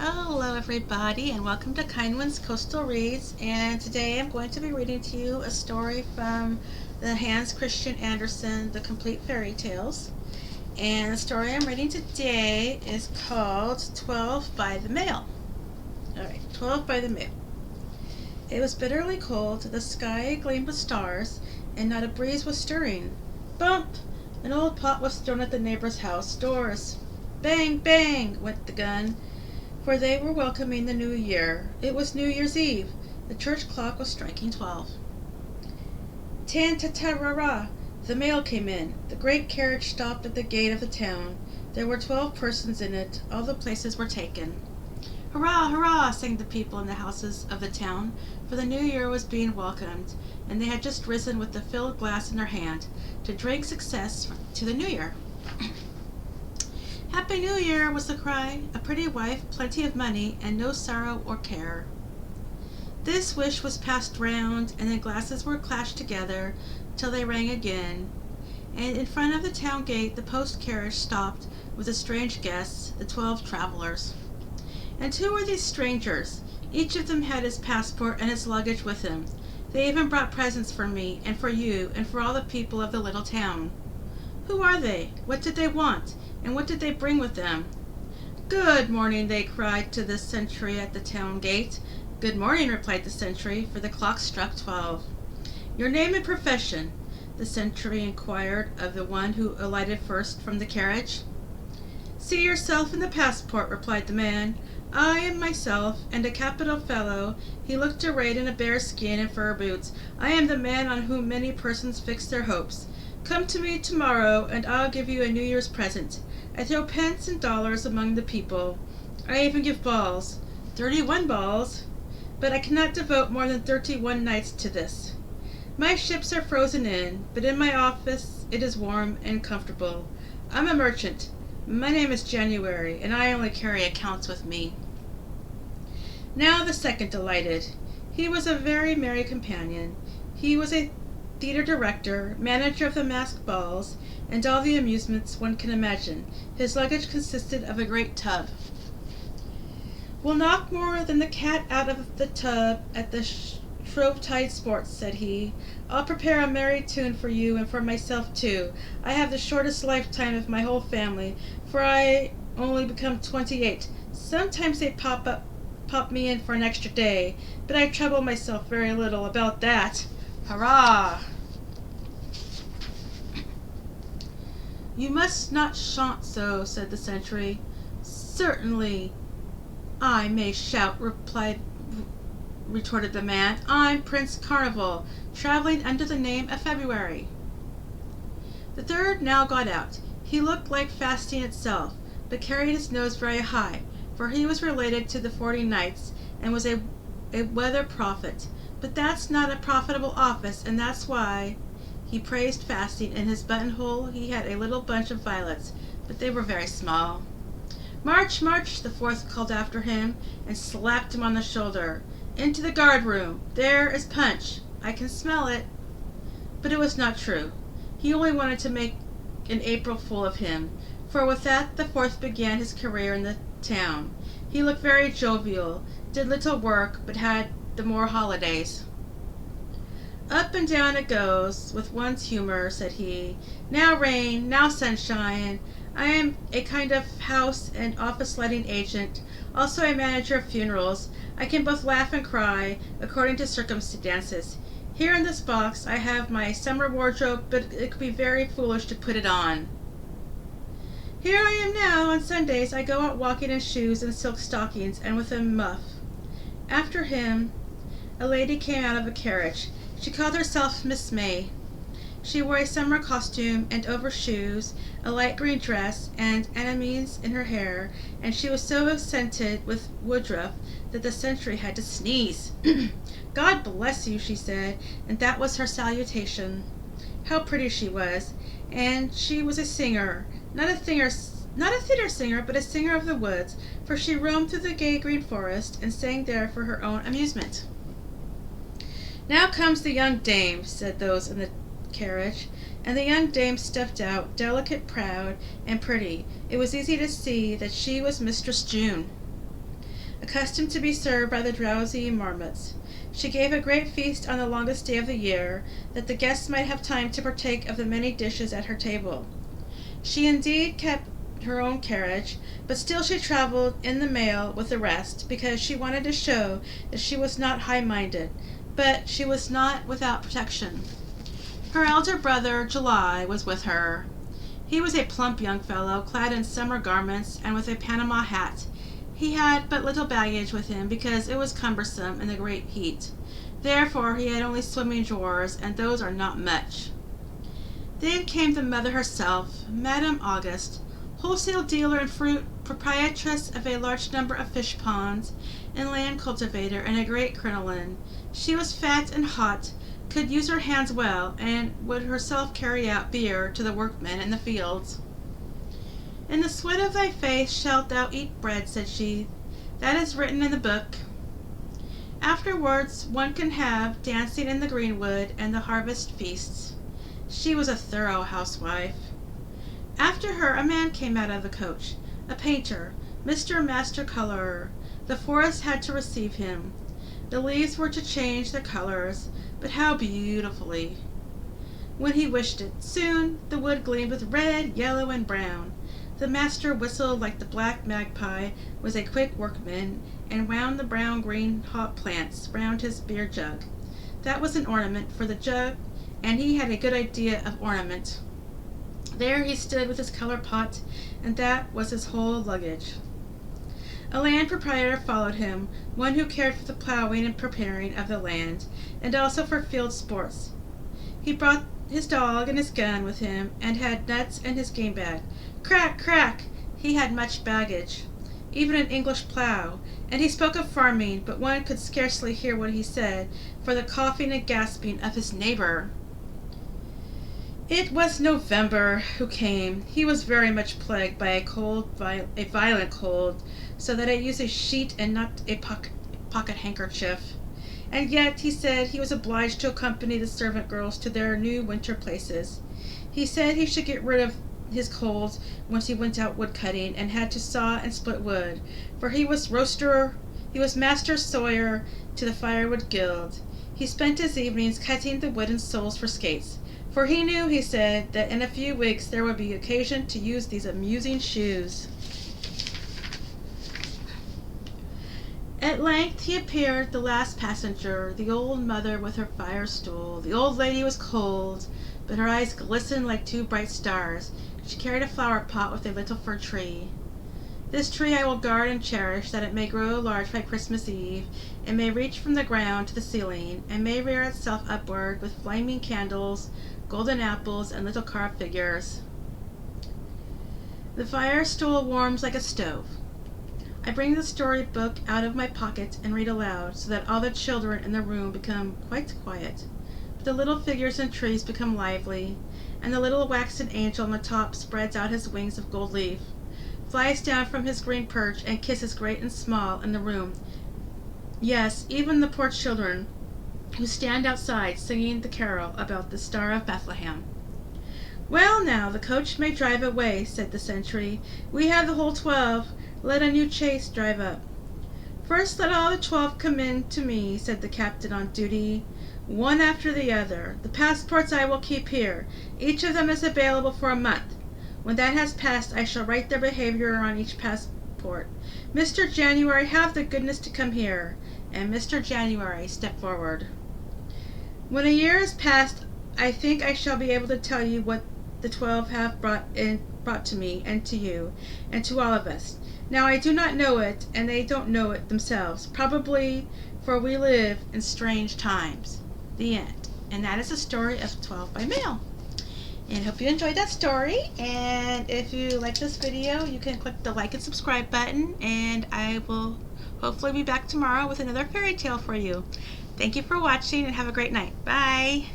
Hello everybody and welcome to Kindwyn's Coastal Reads, and today I'm going to be reading to you a story from the Hans Christian Andersen, The Complete Fairy Tales. And the story I'm reading today is called 12 by the Mail. Alright, 12 by the Mail. It was bitterly cold, the sky gleamed with stars, and not a breeze was stirring. Bump! An old pot was thrown at the neighbor's house doors. Bang, bang, went the gun, for they were welcoming the new year. It was New Year's Eve. The church clock was striking 12. Tan-ta-ta-ra-ra! The mail came in. The great carriage stopped at the gate of the town. There were 12 persons in it. All the places were taken. Hurrah, hurrah, sang the people in the houses of the town, for the new year was being welcomed, and they had just risen with the filled glass in their hand to drink success to the new year. Happy New Year, was the cry. A pretty wife, plenty of money, and no sorrow or care. This wish was passed round, and the glasses were clashed together till they rang again. And in front of the town gate the post carriage stopped with the strange guests, the 12 travelers. And who were these strangers? Each of them had his passport and his luggage with him. They even brought presents for me, and for you, and for all the people of the little town. Who are they? What did they want? And what did they bring with them? Good morning, they cried to the sentry at the town gate. Good morning, replied the sentry, for the clock struck 12. Your name and profession? The sentry inquired of the one who alighted first from the carriage. See yourself in the passport, replied the man. I am myself, and a capital fellow. He looked arrayed in a bear skin and fur boots. I am the man on whom many persons fix their hopes. Come to me tomorrow, and I'll give you a New Year's present. I throw pence and dollars among the people. I even give balls, 31 balls, but I cannot devote more than 31 nights to this. My ships are frozen in, but in my office it is warm and comfortable. I'm a merchant. My name is January, and I only carry accounts with me. Now the second alighted. He was a very merry companion. He was a theater director, manager of the masked balls, and all the amusements one can imagine. His luggage consisted of a great tub. We'll knock more than the cat out of the tub at the Shrovetide sports, said he. I'll prepare a merry tune for you and for myself too. I have the shortest lifetime of my whole family, for I only become 28. Sometimes they pop me in for an extra day, but I trouble myself very little about that. Hurrah! You must not chant so, said the sentry. Certainly I may shout, retorted the man. I'm Prince Carnival, traveling under the name of February. The third now got out. He looked like fasting itself, but carried his nose very high, for he was related to the 40 Knights, and was a weather prophet. But that's not a profitable office, and that's why he praised fasting. In his buttonhole he had a little bunch of violets, but they were very small. March, march, the fourth called after him, and slapped him on the shoulder. Into the guard-room. There is punch. I can smell it. But it was not true. He only wanted to make an April fool of him, for with that the fourth began his career in the town. He looked very jovial, did little work, but had the more holidays. Up and down it goes, with one's humor, said he. Now rain, now sunshine. I am a kind of house and office letting agent, also a manager of funerals. I can both laugh and cry, according to circumstances. Here in this box I have my summer wardrobe, but it could be very foolish to put it on. Here I am now. On Sundays I go out walking in shoes and silk stockings, and with a muff. After him a lady came out of a carriage. She called herself Miss May. She wore a summer costume and overshoes, a light green dress, and anemones in her hair, and she was so scented with woodruff that the sentry had to sneeze. God bless you, she said, and that was her salutation. How pretty she was, and she was a singer, not a theater singer, but a singer of the woods, for she roamed through the gay green forest and sang there for her own amusement. Now comes the young dame, said those in the carriage, and the young dame stepped out, delicate, proud, and pretty. It was easy to see that she was Mistress June. accustomed to be served by the drowsy marmots. She gave a great feast on the longest day of the year, that the guests might have time to partake of the many dishes at her table. She indeed kept her own carriage, but still she traveled in the mail with the rest, because she wanted to show that she was not high-minded, but she was not without protection. Her elder brother, July, was with her. He was a plump young fellow, clad in summer garments and with a Panama hat. He had but little baggage with him, because it was cumbersome in the great heat. Therefore he had only swimming drawers, and those are not much. Then came the mother herself, Madame Auguste, wholesale dealer in fruit, proprietress of a large number of fish ponds, and land cultivator in a great crinoline. She was fat and hot, could use her hands well, and would herself carry out beer to the workmen in the fields. In the sweat of thy face shalt thou eat bread, said she. That is written in the book. Afterwards one can have dancing in the greenwood and the harvest feasts. She was a thorough housewife. After her a man came out of the coach, a painter, Mr. Master Colorer. The forest had to receive him. The leaves were to change their colors, but how beautifully! When he wished it. Soon the wood gleamed with red, yellow, and brown. The master whistled like the black magpie, was a quick workman, and wound the brown-green hot plants round his beer jug. That was an ornament for the jug, and he had a good idea of ornament. There he stood with his color pot, and that was his whole luggage. A land proprietor followed him, one who cared for the plowing and preparing of the land, and also for field sports. He brought his dog and his gun with him, and had nuts and his game bag. Crack, crack! He had much baggage, even an English plough, and he spoke of farming, but one could scarcely hear what he said, for the coughing and gasping of his neighbor. It was November who came. He was very much plagued by a violent cold, so that I used a sheet and not a pocket handkerchief. And yet he said he was obliged to accompany the servant girls to their new winter places. He said he should get rid of his colds once he went out wood cutting, and had to saw and split wood, for he was master sawyer to the firewood guild. He spent his evenings cutting the wooden soles for skates, for he knew, he said, that in a few weeks there would be occasion to use these amusing shoes. At length he appeared, the last passenger, the old mother with her fire stool. The old lady was cold, but her eyes glistened like two bright stars. She carried a flower pot with a little fir tree. This tree I will guard and cherish, that it may grow large by Christmas Eve, and may reach from the ground to the ceiling, and may rear itself upward with flaming candles, golden apples, and little carved figures. The fire stool warms like a stove. I bring the story-book out of my pocket and read aloud, so that all the children in the room become quite quiet. But the little figures and trees become lively, and the little waxen angel on the top spreads out his wings of gold leaf, flies down from his green perch, and kisses great and small in the room. Yes, even the poor children who stand outside singing the carol about the Star of Bethlehem. Well, now, the coach may drive away, said the sentry. We have the whole 12. Let a new chaise drive up. First let all the 12 come in to me, said the captain on duty, one after the other. The passports I will keep here. Each of them is available for a month. When that has passed, I shall write their behavior on each passport. Mr. January, have the goodness to come here. And Mr. January stepped forward. When a year is past, I think I shall be able to tell you what the 12 have brought to me and to you and to all of us. Now I do not know it, and they don't know it themselves, probably, for we live in strange times. The end. And that is the story of 12 by Mail. And hope you enjoyed that story. And if you like this video, you can click the like and subscribe button, and I will hopefully be back tomorrow with another fairy tale for you. Thank you for watching, and have a great night. Bye!